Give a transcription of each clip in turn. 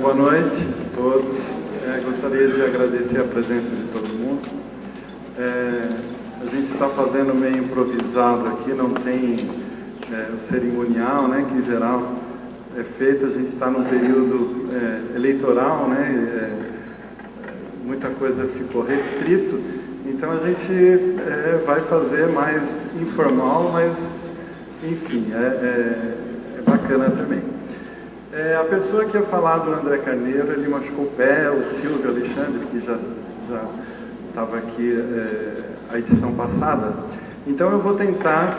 Boa noite a todos. Gostaria de agradecer a presença de todo mundo. A gente está fazendo meio improvisado aqui, não tem o cerimonial, né, que em geral é feito. A gente está num período eleitoral, né, muita coisa ficou restrito, então a gente vai fazer mais informal, mas enfim, é bacana também. A pessoa que ia falar do André Carneiro, ele machucou o pé, o Silvio Alexandre, que já estava aqui a edição passada. Então eu vou tentar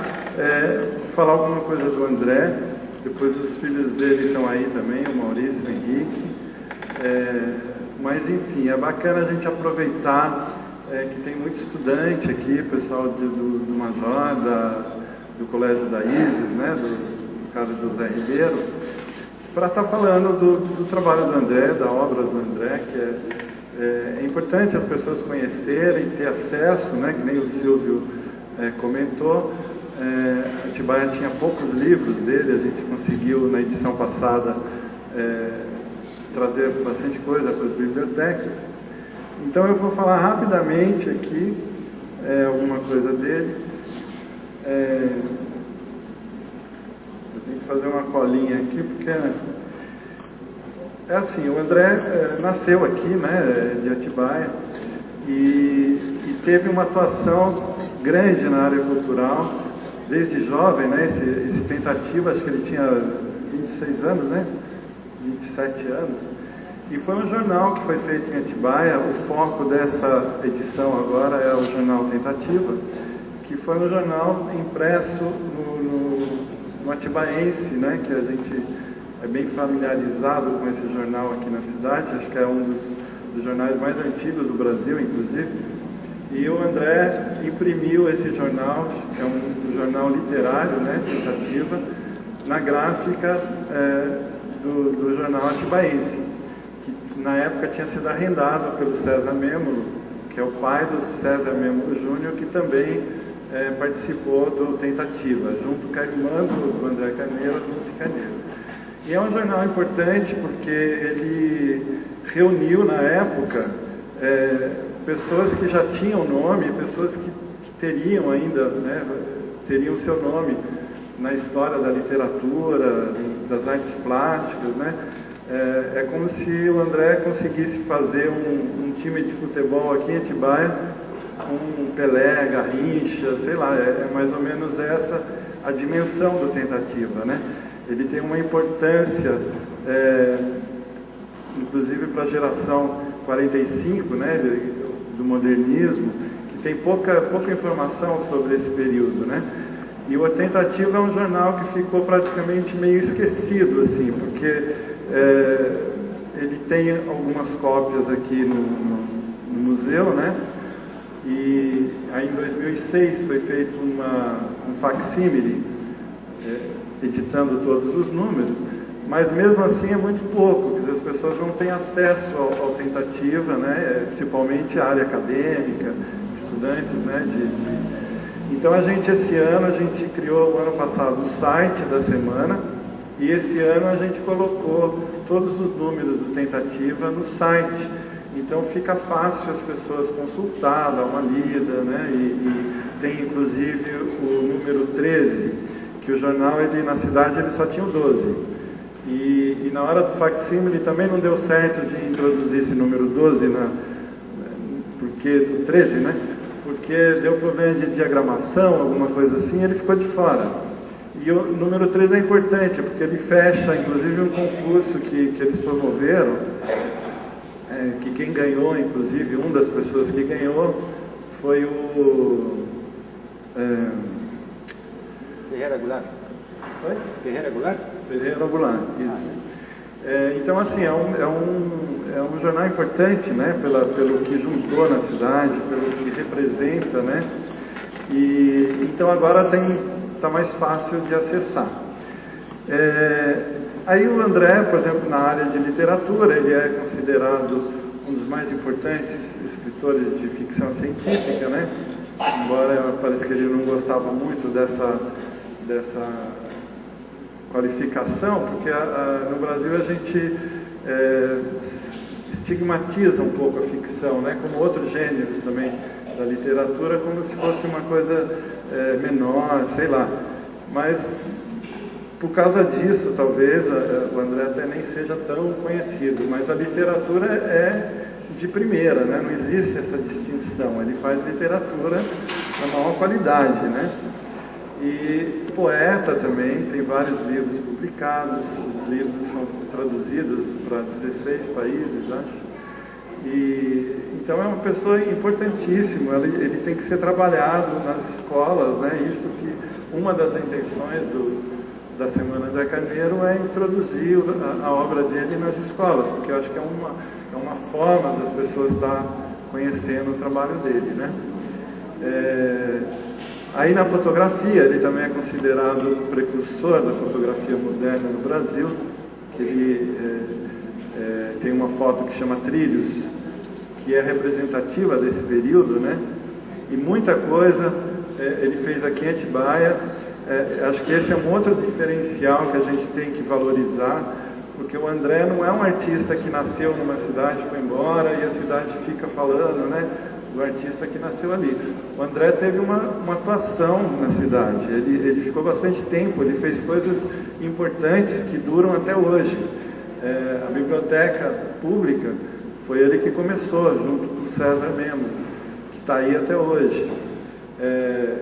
falar alguma coisa do André, depois os filhos dele estão aí também, o Maurício, o Henrique. Mas enfim, é bacana a gente aproveitar que tem muito estudante aqui, pessoal do Major, do Colégio da Isis, né, do caso do Zé Ribeiro, para estar falando do trabalho do André, da obra do André, que é importante as pessoas conhecerem, ter acesso, né, que nem o Silvio comentou. Atibaia tinha poucos livros dele, a gente conseguiu na edição passada trazer bastante coisa para as bibliotecas. Então eu vou falar rapidamente aqui alguma coisa dele. Eu tenho que fazer uma colinha aqui, porque é assim, o André nasceu aqui, né, de Atibaia, e teve uma atuação grande na área cultural, desde jovem, né, esse tentativa, acho que ele tinha 26 anos, né, 27 anos, e foi um jornal que foi feito em Atibaia. O foco dessa edição agora é o jornal Tentativa, que foi um jornal impresso no Atibaense, né, que a gente é bem familiarizado com esse jornal aqui na cidade, acho que é um dos jornais mais antigos do Brasil, inclusive, e o André imprimiu esse jornal, que é um jornal literário, né, Tentativa, na gráfica do jornal Atibaense, que na época tinha sido arrendado pelo César Mêmulo, que é o pai do César Mêmulo Júnior, que também participou do Tentativa, junto com a irmã do André Carneiro, a Dulce Carneiro. E é um jornal importante porque ele reuniu na época pessoas que já tinham nome, pessoas que teriam ainda, né, teriam seu nome na história da literatura, das artes plásticas, né? É como se o André conseguisse fazer um time de futebol aqui em Atibaia, com Pelé, Garrincha, sei lá, é mais ou menos essa a dimensão do Tentativa, né? Ele tem uma importância, inclusive para a geração 45, né, do modernismo, que tem pouca informação sobre esse período, né? E o Tentativa é um jornal que ficou praticamente meio esquecido, assim, porque ele tem algumas cópias aqui no museu, né? E aí em 2006 foi feito um facsímile, editando todos os números, mas mesmo assim é muito pouco, quer dizer, as pessoas não têm acesso ao Tentativa, né? Principalmente a área acadêmica, estudantes, né? Então esse ano a gente criou, o ano passado, o site da semana, e esse ano a gente colocou todos os números do Tentativa no site. Então fica fácil as pessoas consultar, dar uma lida, né? E tem inclusive o número 13, que o jornal, na cidade, ele só tinha o 12. E na hora do facsímile também não deu certo de introduzir esse número 12, porque o 13, né? Porque deu problema de diagramação, alguma coisa assim, ele ficou de fora. E o número 13 é importante, porque ele fecha, inclusive, um concurso que eles promoveram, que quem ganhou, inclusive, uma das pessoas que ganhou, foi o... Ferreira Goulart. Oi? Ferreira Goulart? Ferreira Goulart, isso. Então, assim, é um jornal importante, né, pelo que juntou na cidade, pelo que representa, né, e então agora está mais fácil de acessar. Aí o André, por exemplo, na área de literatura, ele é considerado um dos mais importantes escritores de ficção científica, né, embora parece que ele não gostava muito dessa qualificação, porque no Brasil a gente estigmatiza um pouco a ficção, né? Como outros gêneros também da literatura, como se fosse uma coisa menor, sei lá. Mas, por causa disso, talvez, o André até nem seja tão conhecido, mas a literatura é de primeira, né? Não existe essa distinção. Ele faz literatura da maior qualidade, né? E poeta também, tem vários livros publicados, os livros são traduzidos para 16 países, acho. Então é uma pessoa importantíssima, ele tem que ser trabalhado nas escolas, né? Isso que uma das intenções da Semana André Carneiro é introduzir a obra dele nas escolas, porque eu acho que é uma forma das pessoas estar conhecendo o trabalho dele, né? Aí na fotografia, ele também é considerado o precursor da fotografia moderna no Brasil, que ele tem uma foto que chama Trilhos, que é representativa desse período, né? E muita coisa ele fez aqui em Atibaia. Acho que esse é um outro diferencial que a gente tem que valorizar, porque o André não é um artista que nasceu numa cidade, foi embora e a cidade fica falando, né? Do artista que nasceu ali. O André teve uma atuação na cidade, ele ficou bastante tempo, ele fez coisas importantes que duram até hoje. A biblioteca pública foi ele que começou, junto com o César Mendes, que está aí até hoje.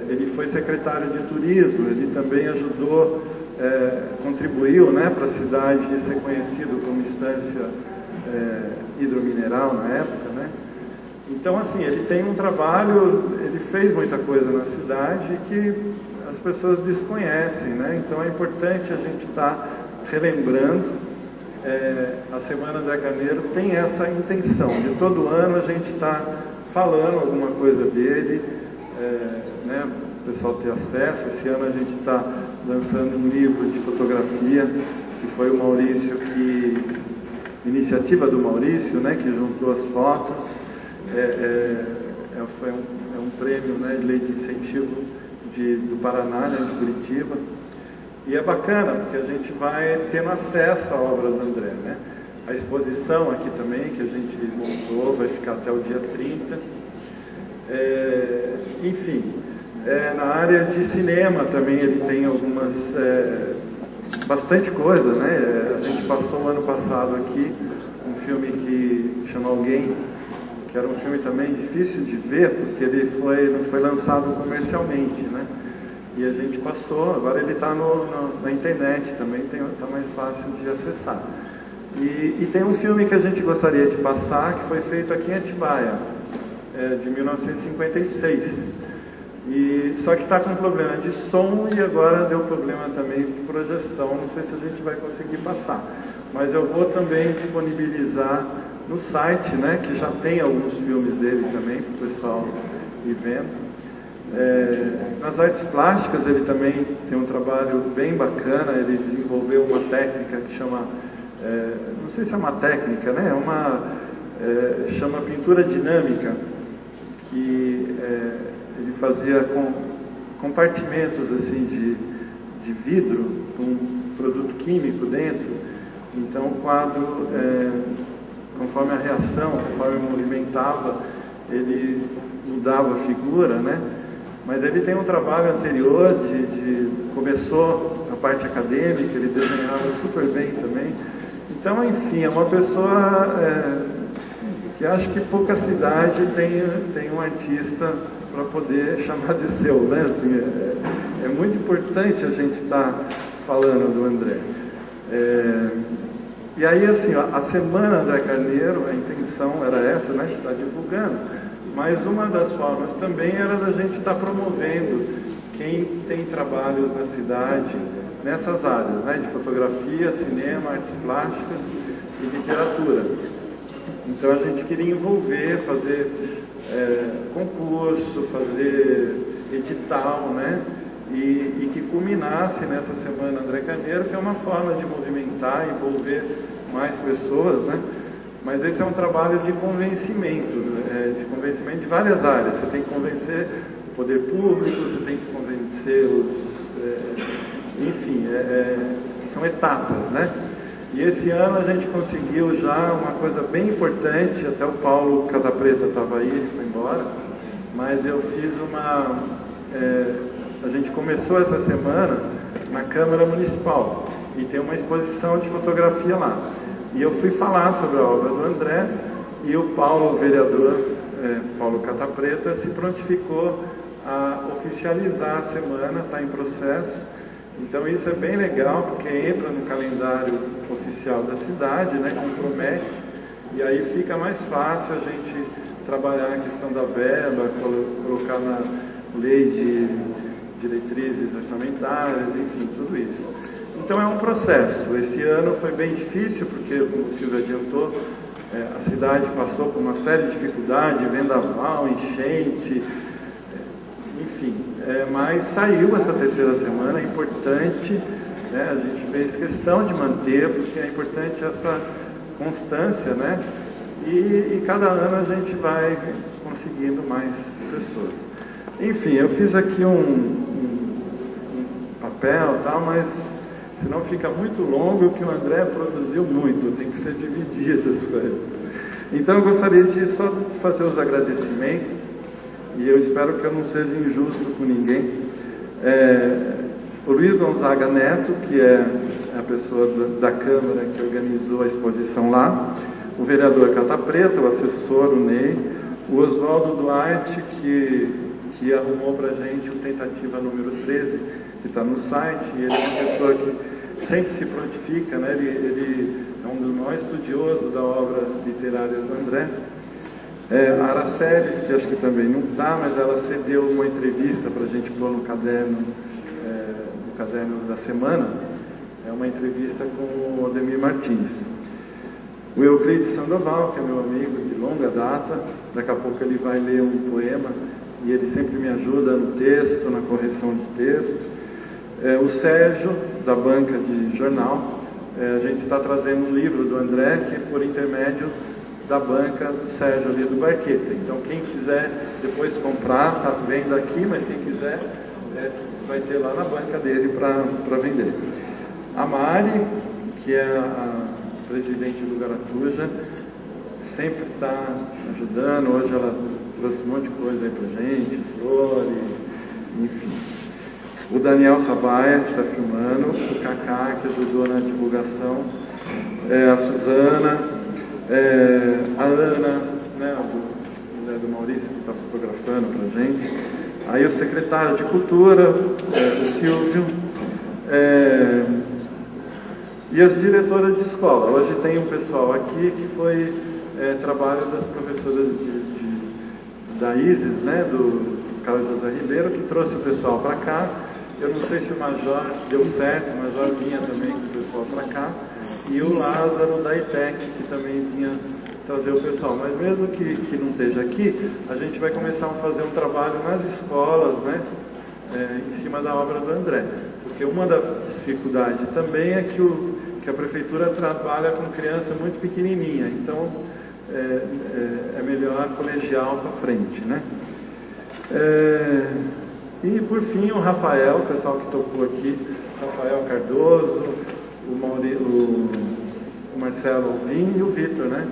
Ele foi secretário de turismo, ele também ajudou, contribuiu, né, para a cidade ser conhecido como estância hidromineral na época, né? Então, assim, ele tem um trabalho, ele fez muita coisa na cidade que as pessoas desconhecem, né? Então é importante a gente estar relembrando. A Semana André Carneiro tem essa intenção, de todo ano a gente está falando alguma coisa dele, né, o pessoal ter acesso. Esse ano a gente está lançando um livro de fotografia, que foi o Maurício, iniciativa do Maurício, né, que juntou as fotos. Foi um prêmio, né, de lei de incentivo do Paraná, né, de Curitiba. E é bacana, porque a gente vai tendo acesso à obra do André, né? A exposição aqui também, que a gente montou, vai ficar até o dia 30. Enfim, na área de cinema também ele tem algumas... bastante coisa, né? A gente passou o ano passado aqui um filme que chama Alguém, que era um filme também difícil de ver, porque ele não foi lançado comercialmente, né? E a gente passou, agora ele está na internet também, está mais fácil de acessar. E tem um filme que a gente gostaria de passar, que foi feito aqui em Atibaia, de 1956. Só que está com problema de som e agora deu problema também de projeção, não sei se a gente vai conseguir passar. Mas eu vou também disponibilizar no site, né, que já tem alguns filmes dele também, para o pessoal ir vendo. Nas artes plásticas ele também tem um trabalho bem bacana, ele desenvolveu uma técnica que chama, não sei se é uma técnica, né? Chama pintura dinâmica, que ele fazia com compartimentos assim de vidro com produto químico dentro. Então o quadro, conforme a reação, conforme movimentava, ele mudava a figura, né? Mas ele tem um trabalho anterior, começou a parte acadêmica, ele desenhava super bem também. Então, enfim, é uma pessoa que acho que pouca cidade tem um artista para poder chamar de seu, né? Assim, é muito importante a gente estar falando do André. E aí, assim, a Semana André Carneiro, a intenção era essa, né? De estar divulgando. Mas uma das formas também era da gente estar promovendo quem tem trabalhos na cidade, nessas áreas, né, de fotografia, cinema, artes plásticas e literatura. Então a gente queria envolver, fazer concurso, fazer edital, né, e que culminasse nessa Semana André Carneiro, que é uma forma de movimentar, envolver mais pessoas, né? Mas esse é um trabalho de convencimento de várias áreas. Você tem que convencer o poder público, você tem que convencer enfim, são etapas, né? E esse ano a gente conseguiu já uma coisa bem importante, até o Paulo Catapreta estava aí, ele foi embora, mas eu fiz a gente começou essa semana na Câmara Municipal, e tem uma exposição de fotografia lá. E eu fui falar sobre a obra do André, e o Paulo, o vereador, Paulo Catapreta, se prontificou a oficializar a semana, está em processo. Então isso é bem legal, porque entra no calendário oficial da cidade, né, compromete, e aí fica mais fácil a gente trabalhar a questão da verba, colocar na lei de diretrizes orçamentárias, enfim, tudo isso. Então é um processo. Esse ano foi bem difícil, porque, como o Silvio adiantou, a cidade passou por uma série de dificuldades, vendaval, enchente, enfim, mas saiu essa terceira semana, é importante, né? A gente fez questão de manter, porque é importante essa constância, né? E cada ano a gente vai conseguindo mais pessoas. Enfim, eu fiz aqui um papel, tal, mas senão fica muito longo, que o André produziu muito, tem que ser dividido as coisas. Então eu gostaria de só fazer os agradecimentos, e eu espero que eu não seja injusto com ninguém. O Luiz Gonzaga Neto, que é a pessoa da Câmara que organizou a exposição lá, o vereador Catapreta, o assessor, o Ney, o Oswaldo Duarte, que arrumou para a gente o tentativa número 13, que está no site, e ele é uma pessoa que sempre se prontifica, né? Ele é um dos maiores estudiosos da obra literária do André. A Araceles, que acho que também não está, mas ela cedeu uma entrevista para a gente pôr no caderno da semana. É uma entrevista com o Odemir Martins. O Euclides Sandoval, que é meu amigo de longa data, daqui a pouco ele vai ler um poema, e ele sempre me ajuda no texto, na correção de texto. O Sérgio, da banca de jornal, a gente está trazendo um livro do André, que é por intermédio da banca do Sérgio ali do Barqueta. Então quem quiser depois comprar, está vendo aqui, mas quem quiser vai ter lá na banca dele para vender. A Mari, que é a presidente do Garatuja, sempre está ajudando. Hoje ela trouxe um monte de coisa aí para gente, flores, enfim. O Daniel Savaia, que está filmando, o Cacá, que ajudou na divulgação, a Suzana, a Ana, né, do Maurício, que está fotografando para a gente, aí o secretário de Cultura, o Silvio, e as diretoras de escola. Hoje tem um pessoal aqui que foi trabalho das professoras da ISIS, né, do Carlos José Ribeiro, que trouxe o pessoal para cá. Eu não sei se o Major deu certo, o Major vinha também com o pessoal para cá, e o Lázaro da ITEC, que também vinha trazer o pessoal. Mas mesmo que não esteja aqui, a gente vai começar a fazer um trabalho nas escolas, né, em cima da obra do André. Porque uma das dificuldades também é que a prefeitura trabalha com criança muito pequenininha, então é melhor colegial para frente, né? E por fim o Rafael, o pessoal que tocou aqui, Rafael Cardoso, o Marcelo Alvim e o Vitor, né,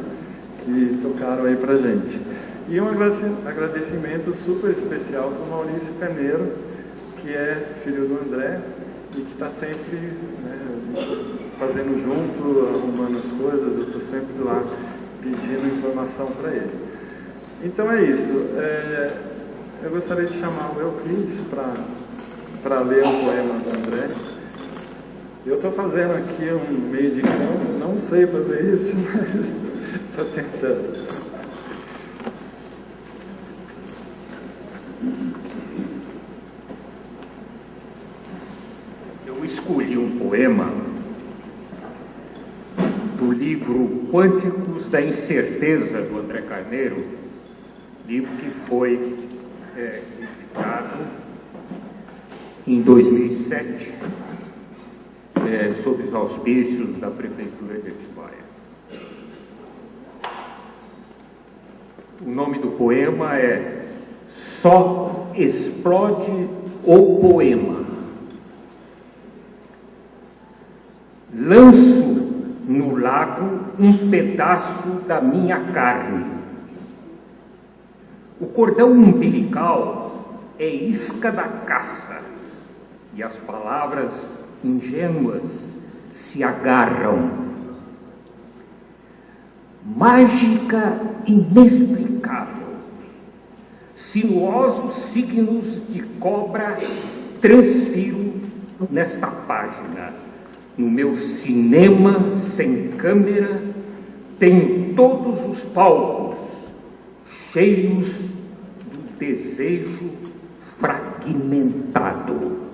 que tocaram aí pra gente. E um agradecimento super especial para o Maurício Carneiro, que é filho do André e que está sempre, né, fazendo junto, arrumando as coisas. Eu estou sempre lá pedindo informação para ele. Então é isso. Eu gostaria de chamar o Euclides para ler o poema do André. Eu estou fazendo aqui um meio de campo, não sei fazer isso, mas estou tentando. Eu escolhi um poema do livro Quânticos da Incerteza, do André Carneiro, livro que foi editado em 2007, sob os auspícios da Prefeitura de Atibaia. O nome do poema é Só Explode o Poema. Lanço no trago um pedaço da minha carne. O cordão umbilical é isca da caça, e as palavras ingênuas se agarram. Mágica inexplicável, sinuosos signos de cobra transfiro nesta página. No meu cinema sem câmera, tenho todos os palcos cheios do desejo fragmentado.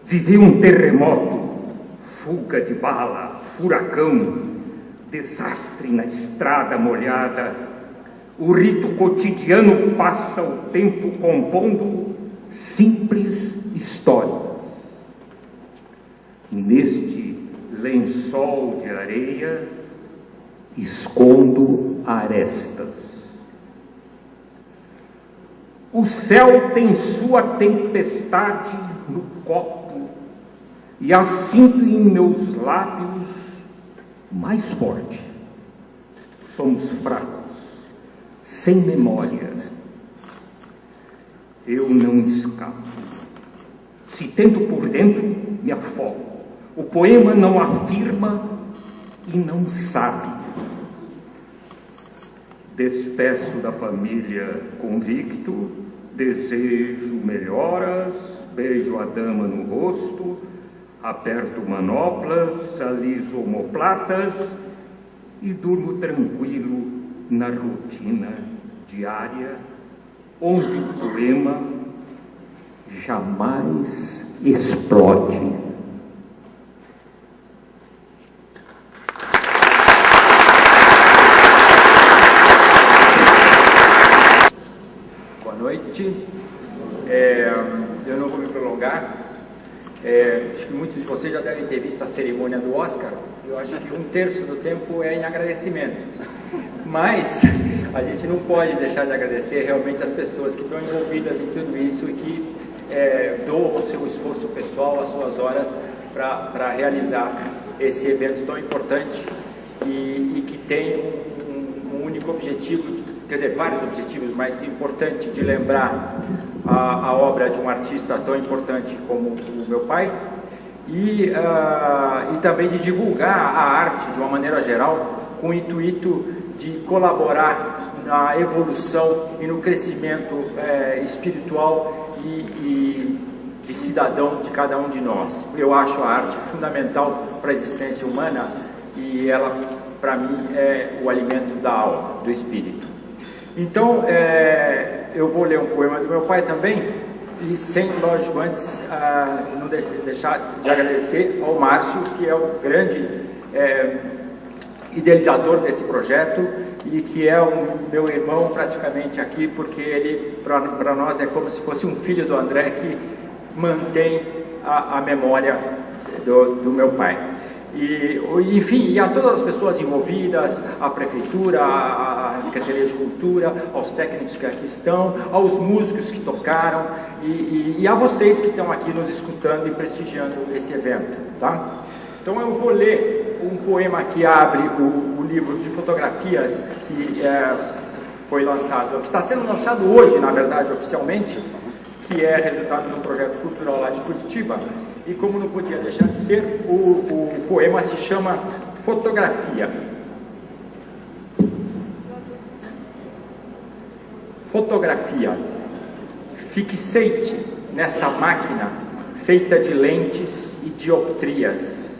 Vivi um terremoto, fuga de bala, furacão, desastre na estrada molhada. O rito cotidiano passa o tempo compondo simples histórias. Neste lençol de areia, escondo arestas. O céu tem sua tempestade no copo, e a sinto em meus lábios mais forte. Somos fracos, sem memória. Eu não escapo. Se tento por dentro, me afogo. O poema não afirma e não sabe. Despeço da família convicto, desejo melhoras, beijo a dama no rosto, aperto manoplas, aliso omoplatas e durmo tranquilo na rotina diária, onde o poema jamais explode. Boa noite. Eu não vou me prolongar. Acho que muitos de vocês já devem ter visto a cerimônia do Oscar. Eu acho que 1/3 do tempo é em agradecimento. Mas a gente não pode deixar de agradecer realmente as pessoas que estão envolvidas em tudo isso e que doam o seu esforço pessoal, as suas horas para realizar esse evento tão importante e que tem um único objetivo, quer dizer, vários objetivos, mas importante de lembrar a obra de um artista tão importante como o meu pai e também de divulgar a arte de uma maneira geral, com o intuito de colaborar na evolução e no crescimento espiritual e de cidadão de cada um de nós. Eu acho a arte fundamental para a existência humana e ela, para mim, é o alimento da alma, do espírito. Então, eu vou ler um poema do meu pai também, e sem, lógico, antes não deixar de agradecer ao Márcio, que é o grande idealizador desse projeto e que é o meu irmão praticamente aqui, porque ele, para nós, é como se fosse um filho do André que mantém a memória do meu pai. Enfim, e a todas as pessoas envolvidas, a Prefeitura, a Secretaria de Cultura, aos técnicos que aqui estão, aos músicos que tocaram e a vocês que estão aqui nos escutando e prestigiando esse evento, tá? Então eu vou ler um poema que abre o livro de fotografias que foi lançado, que está sendo lançado hoje, na verdade, oficialmente, que é resultado de um projeto cultural lá de Curitiba. E como não podia deixar de ser, o poema se chama Fotografia. Fotografia. Fixei-te nesta máquina feita de lentes e dioptrias.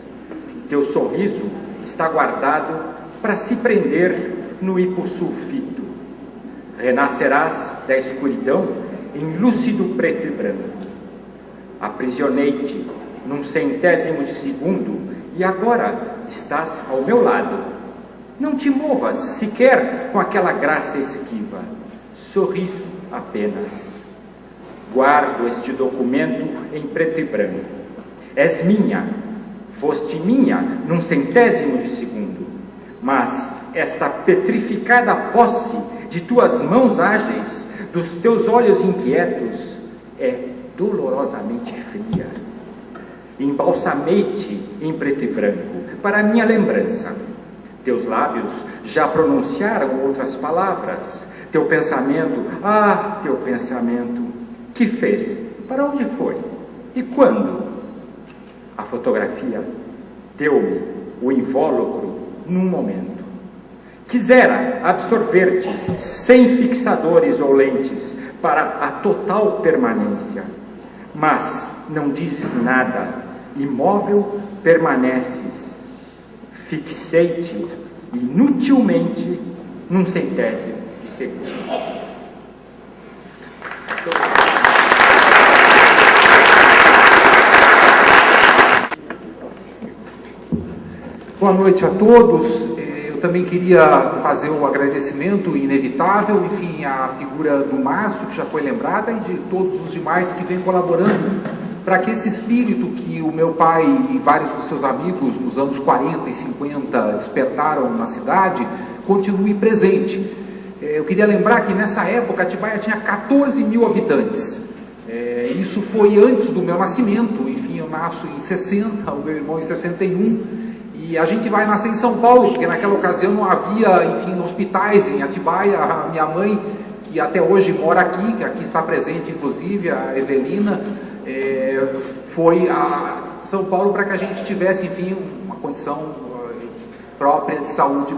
Teu sorriso está guardado para se prender no hipossulfito. Renascerás da escuridão em lúcido preto e branco. Aprisionei-te num centésimo de segundo e agora estás ao meu lado. Não te movas sequer com aquela graça esquiva. Sorris apenas. Guardo este documento em preto e branco. És minha, foste minha num centésimo de segundo. Mas esta petrificada posse de tuas mãos ágeis, dos teus olhos inquietos, é dolorosamente fria. Embalsamei-te em preto e branco, para minha lembrança. Teus lábios já pronunciaram outras palavras. Teu pensamento, teu pensamento, que fez? Para onde foi? E quando? A fotografia deu-me o invólucro num momento. Quisera absorver-te sem fixadores ou lentes para a total permanência. Mas não dizes nada, imóvel permaneces. Fixei-te inutilmente num centésimo de segundo. Boa noite a todos. Eu também queria fazer um agradecimento inevitável, enfim, à figura do Márcio, que já foi lembrada, e de todos os demais que vêm colaborando para que esse espírito que o meu pai e vários dos seus amigos nos anos 40 e 50 despertaram na cidade, continue presente. Eu queria lembrar que nessa época Atibaia tinha 14 mil habitantes. Isso foi antes do meu nascimento, enfim, eu nasço em 60, o meu irmão em 61, e a gente vai nascer em São Paulo, porque naquela ocasião não havia, enfim, hospitais em Atibaia. A minha mãe, que até hoje mora aqui, que aqui está presente inclusive, a Evelina, foi a São Paulo para que a gente tivesse, enfim, uma condição própria de saúde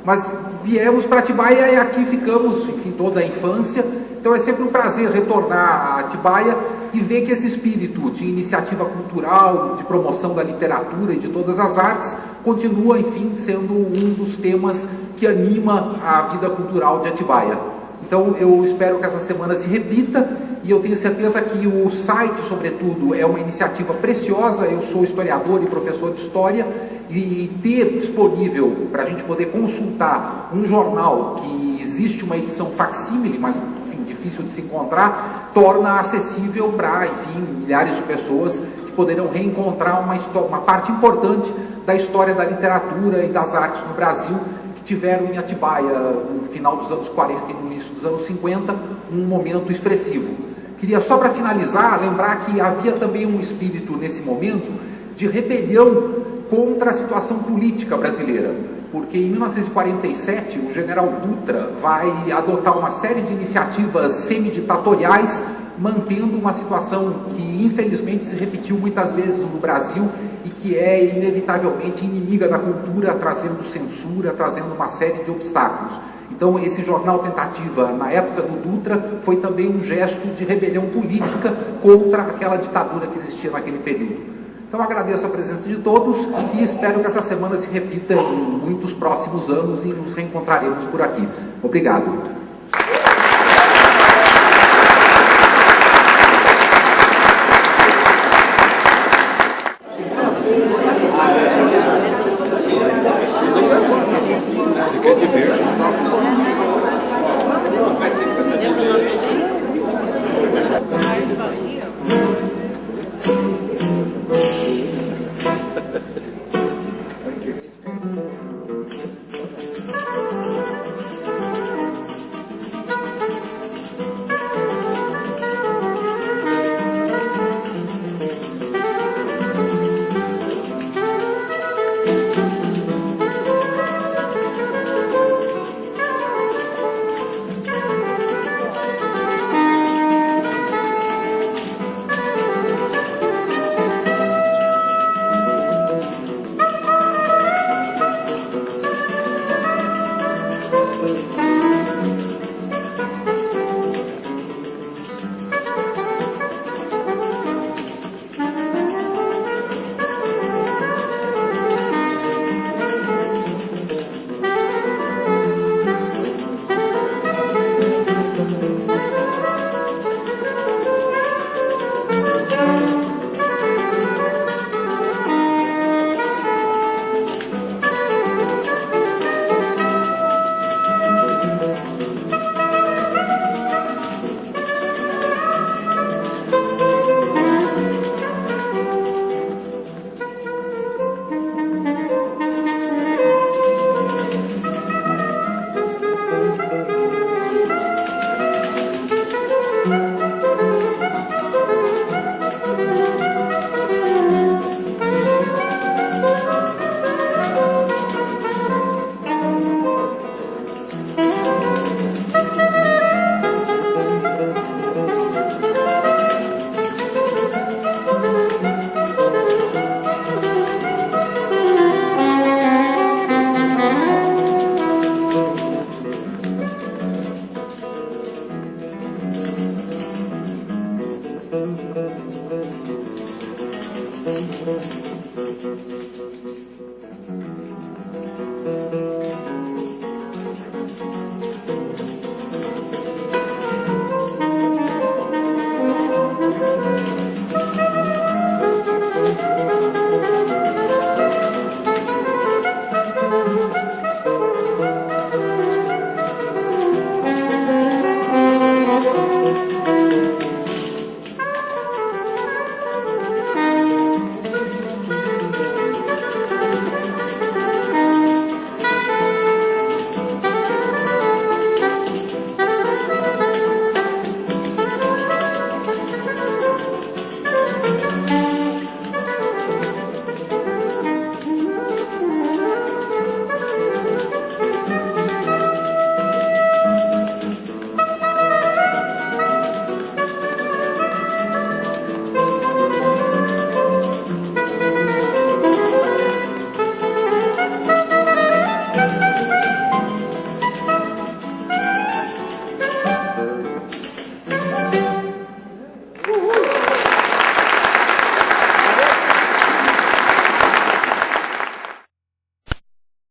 mas viemos para Atibaia e aqui ficamos, enfim, toda a infância. Então é sempre um prazer retornar a Atibaia e ver que esse espírito de iniciativa cultural, de promoção da literatura e de todas as artes, continua, enfim, sendo um dos temas que anima a vida cultural de Atibaia. Então eu espero que essa semana se repita, e eu tenho certeza que o site, sobretudo, é uma iniciativa preciosa. Eu sou historiador e professor de história, e ter disponível para a gente poder consultar um jornal que existe uma edição facsímile, mas enfim, difícil de se encontrar, torna acessível para, enfim, milhares de pessoas que poderão reencontrar uma parte importante da história da literatura e das artes no Brasil, que tiveram em Atibaia, no final dos anos 40 e no início dos anos 50, um momento expressivo. Queria, só para finalizar, lembrar que havia também um espírito nesse momento de rebelião contra a situação política brasileira, porque em 1947 o general Dutra vai adotar uma série de iniciativas semiditatoriais, mantendo uma situação que infelizmente se repetiu muitas vezes no Brasil e que é inevitavelmente inimiga da cultura, trazendo censura, trazendo uma série de obstáculos. Então esse jornal Tentativa, na época do Dutra, foi também um gesto de rebelião política contra aquela ditadura que existia naquele período. Então agradeço a presença de todos e espero que essa semana se repita em muitos próximos anos e nos reencontraremos por aqui. Obrigado.